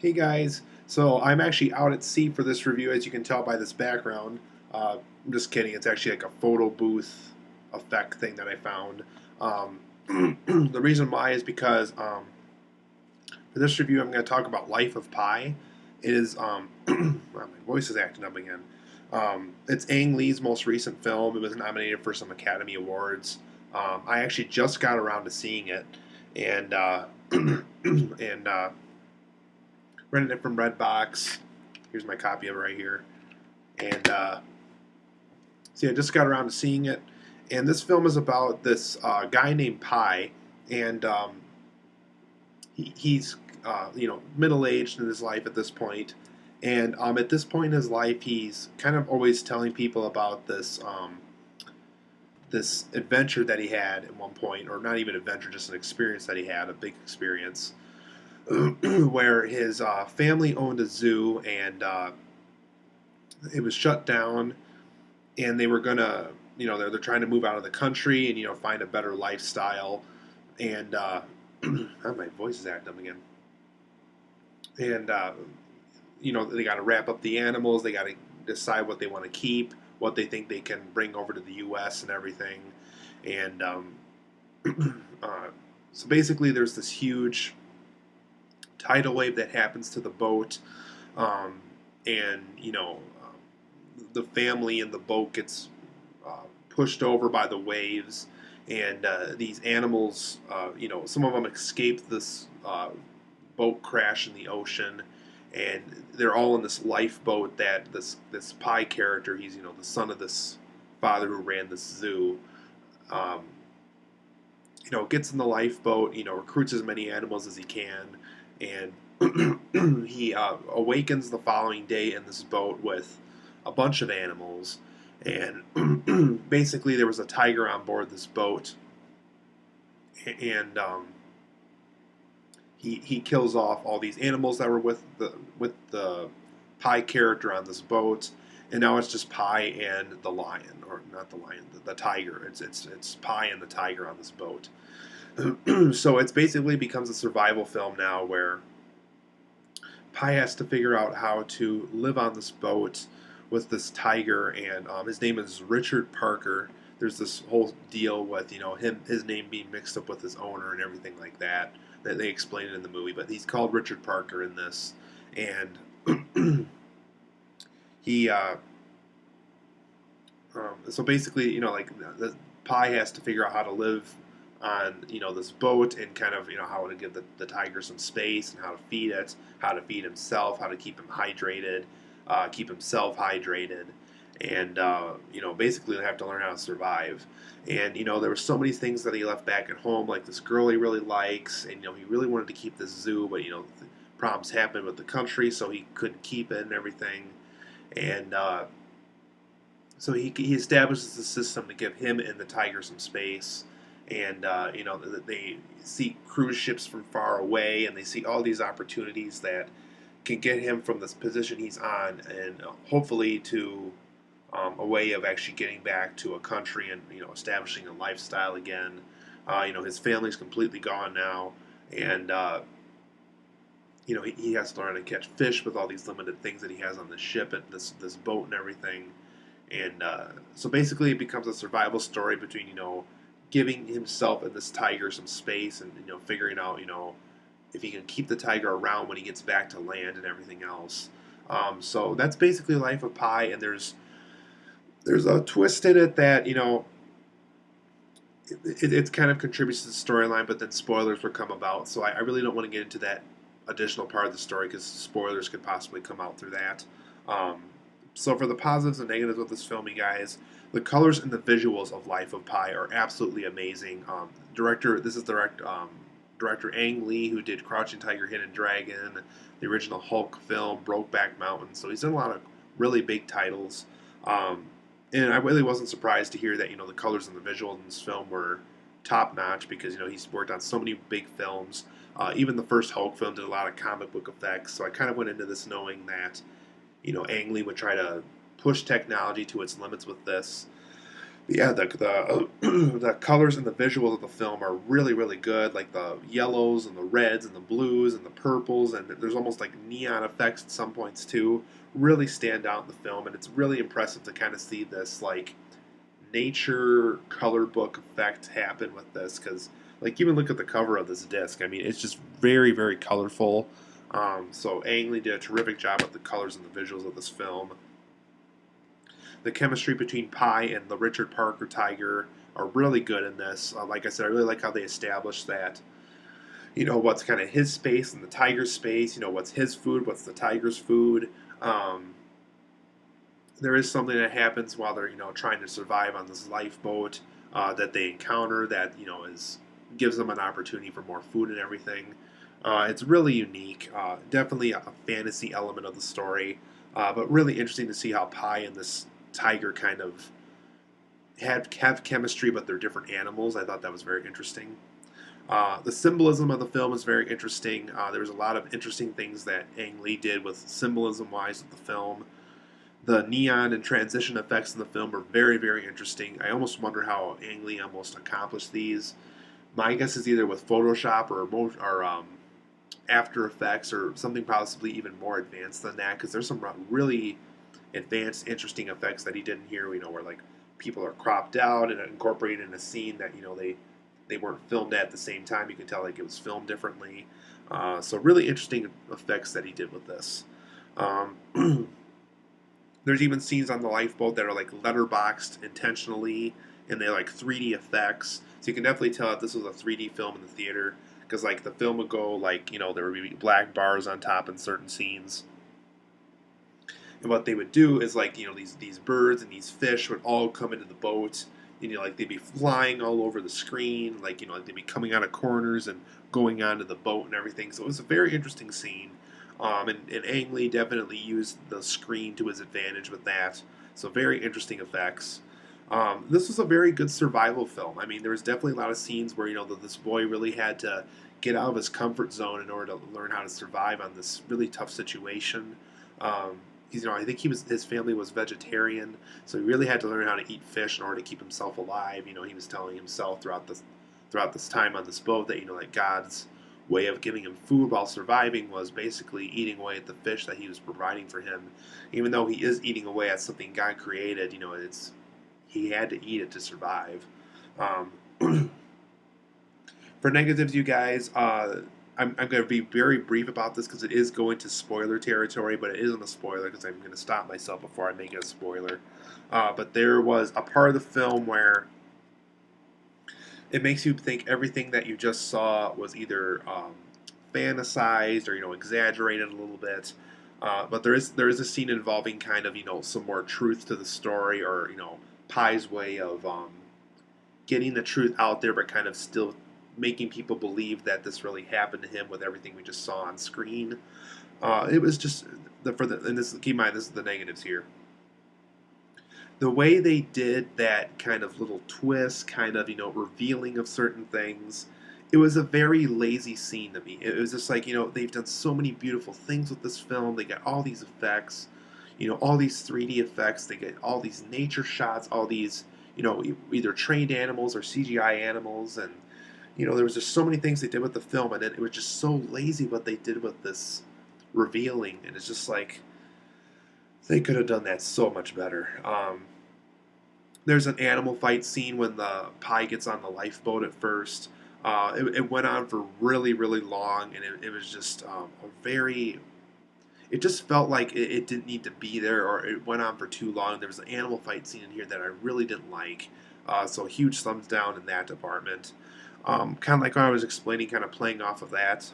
Hey guys, so I'm actually out at sea for this review, as you can tell by this background. I'm just kidding, it's actually like a photo booth effect thing that I found. The reason why is because for this review I'm going to talk about Life of Pi. It is, wow, my voice is acting up again. It's Ang Lee's most recent film. It was nominated for some Academy Awards. I actually just got around to seeing it, and and rented it from Redbox. Here's my copy of it right here. And see, I just got around to seeing it. And this film is about this guy named Pi, and he's middle aged in his life at this point. And at this point in his life, he's kind of always telling people about this adventure that he had at one point, or not even adventure, just an experience that he had, a big experience, where his family owned a zoo, and it was shut down, and they were gonna, they're trying to move out of the country and find a better lifestyle, and oh, my voice is acting up again, and they got to wrap up the animals, they got to decide what they want to keep, what they think they can bring over to the U.S. and everything, and so basically there's this huge tidal wave that happens to the boat, and the family in the boat gets pushed over by the waves, and these animals, some of them escape this boat crash in the ocean, and they're all in this lifeboat that this Pi character, he's the son of this father who ran this zoo. Um, gets in the lifeboat, recruits as many animals as he can, and he awakens the following day in this boat with a bunch of animals. And basically, there was a tiger on board this boat, and he kills off all these animals that were with the Pi character on this boat, and now it's just Pi and the lion, or not the lion, the tiger. It's Pi and the tiger on this boat. So it's basically becomes a survival film now, where Pi has to figure out how to live on this boat with this tiger, and his name is Richard Parker. There's this whole deal with his name being mixed up with his owner and everything like that. That they explain it in the movie, but he's called Richard Parker in this, and he so basically, like the Pi has to figure out how to live on this boat, and kind of how to give the tiger some space, and how to feed it, how to feed himself, how to keep him hydrated, keep himself hydrated, and basically they have to learn how to survive. And there were so many things that he left back at home, like this girl he really likes, and he really wanted to keep this zoo, but problems happened with the country, so he couldn't keep it and everything. And so he establishes a system to give him and the tiger some space, and they see cruise ships from far away, and they see all these opportunities that can get him from this position he's on, and hopefully to a way of actually getting back to a country and establishing a lifestyle again. His family's completely gone now, and he has to learn to catch fish with all these limited things that he has on the ship and this boat and everything. And so basically, it becomes a survival story between giving himself and this tiger some space, and figuring out if he can keep the tiger around when he gets back to land and everything else. So that's basically Life of Pi, and there's a twist in it that it kind of contributes to the storyline, but then spoilers will come about. So I really don't want to get into that additional part of the story, because spoilers could possibly come out through that. So for the positives and negatives of this film, you guys, the colors and the visuals of Life of Pi are absolutely amazing. Director Ang Lee, who did Crouching Tiger, Hidden Dragon, the original Hulk film, Brokeback Mountain. So he's done a lot of really big titles. And I really wasn't surprised to hear that the colors and the visuals in this film were top notch, because he's worked on so many big films. Even the first Hulk film did a lot of comic book effects. So I kind of went into this knowing that Ang Lee would try to push technology to its limits with this. Yeah, the colors and the visuals of the film are really really good. Like the yellows and the reds and the blues and the purples, and there's almost like neon effects at some points too. Really stand out in the film, and it's really impressive to kind of see this like nature color book effect happen with this. Because like even look at the cover of this disc. I mean, it's just very very colorful. So Ang Lee did a terrific job with the colors and the visuals of this film. The chemistry between Pi and the Richard Parker tiger are really good in this. Like I said, I really like how they established that. You know, what's kind of his space and the tiger's space. You know, what's his food, what's the tiger's food. Um, there is something that happens while they're trying to survive on this lifeboat that they encounter that is gives them an opportunity for more food and everything. It's really unique. Definitely a fantasy element of the story, but really interesting to see how Pi and this tiger kind of have chemistry, but they're different animals. I thought that was very interesting. The symbolism of the film is very interesting. There was a lot of interesting things that Ang Lee did with symbolism-wise with the film. The neon and transition effects in the film are very, very interesting. I almost wonder how Ang Lee almost accomplished these. My guess is either with Photoshop or After Effects or something possibly even more advanced than that, because there's some really advanced, interesting effects that he did in here. Where like people are cropped out and incorporated in a scene that they weren't filmed at the same time. You can tell like it was filmed differently. So really interesting effects that he did with this. Um, There's even scenes on the lifeboat that are like letterboxed intentionally, and they're like 3D effects. So you can definitely tell that this was a 3D film in the theater, because like the film would go like there would be black bars on top in certain scenes, and what they would do is like these birds and these fish would all come into the boat. Like they'd be flying all over the screen, like they'd be coming out of corners and going onto the boat and everything. So it was a very interesting scene. And Ang Lee definitely used the screen to his advantage with that. So very interesting effects. This was a very good survival film. I mean, there was definitely a lot of scenes where this boy really had to get out of his comfort zone in order to learn how to survive on this really tough situation. I think his family was vegetarian, so he really had to learn how to eat fish in order to keep himself alive. He was telling himself throughout this time on this boat that that God's way of giving him food while surviving was basically eating away at the fish that he was providing for him. Even though he is eating away at something God created, he had to eat it to survive. Um, for negatives, you guys, I'm going to be very brief about this because it is going to spoiler territory, but it isn't a spoiler because I'm going to stop myself before I make it a spoiler. But there was a part of the film where it makes you think everything that you just saw was either fantasized or exaggerated a little bit. But there is a scene involving kind of some more truth to the story, or Pai's way of getting the truth out there, but kind of still making people believe that this really happened to him with everything we just saw on screen. It was just and this keep in mind this is the negatives here. The way they did that kind of little twist, kind of revealing of certain things, it was a very lazy scene to me. It was just like they've done so many beautiful things with this film. They got all these effects, all these 3D effects. They get all these nature shots, all these either trained animals or CGI animals, and there was just so many things they did with the film, and it was just so lazy what they did with this revealing, and it's just like they could have done that so much better. There's an animal fight scene when the Pi gets on the lifeboat at first. It went on for really, really long, and it was just a very. It just felt like it didn't need to be there, or it went on for too long. There was an animal fight scene in here that I really didn't like. So huge thumbs down in that department. Kind of like what I was explaining, kind of playing off of that.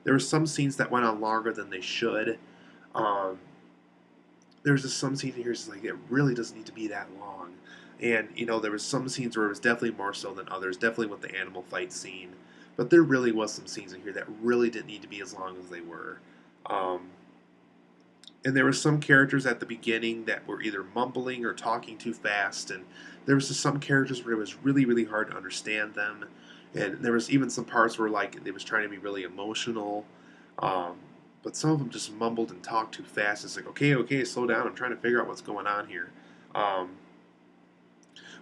There were some scenes that went on longer than they should. Um, there's just some scenes here, it's like it really doesn't need to be that long. And there was some scenes where it was definitely more so than others, definitely with the animal fight scene. But there really was some scenes in here that really didn't need to be as long as they were. Um, and there were some characters at the beginning that were either mumbling or talking too fast, and there was just some characters where it was really, really hard to understand them. And there was even some parts where like it was trying to be really emotional. Um, but some of them just mumbled and talked too fast. It's like, okay, okay, slow down. I'm trying to figure out what's going on here. Um,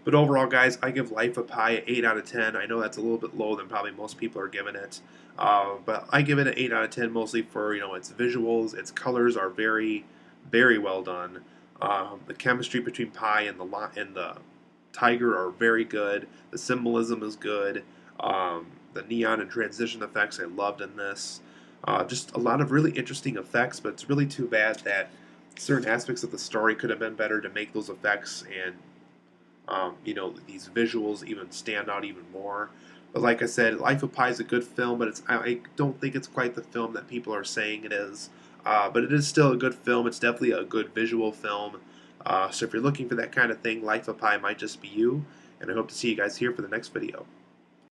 But overall, guys, I give Life of Pi an 8 out of 10. I know that's a little bit lower than probably most people are giving it. But I give it an 8 out of 10 mostly for, its visuals. Its colors are very, very well done. The chemistry between Pi and the tiger are very good. The symbolism is good. The neon and transition effects I loved in this. Just a lot of really interesting effects, but it's really too bad that certain aspects of the story could have been better to make those effects and these visuals even stand out even more. But like I said, Life of Pi is a good film, but I don't think it's quite the film that people are saying it is. But it is still a good film. It's definitely a good visual film. So if you're looking for that kind of thing, Life of Pi might just be you. And I hope to see you guys here for the next video.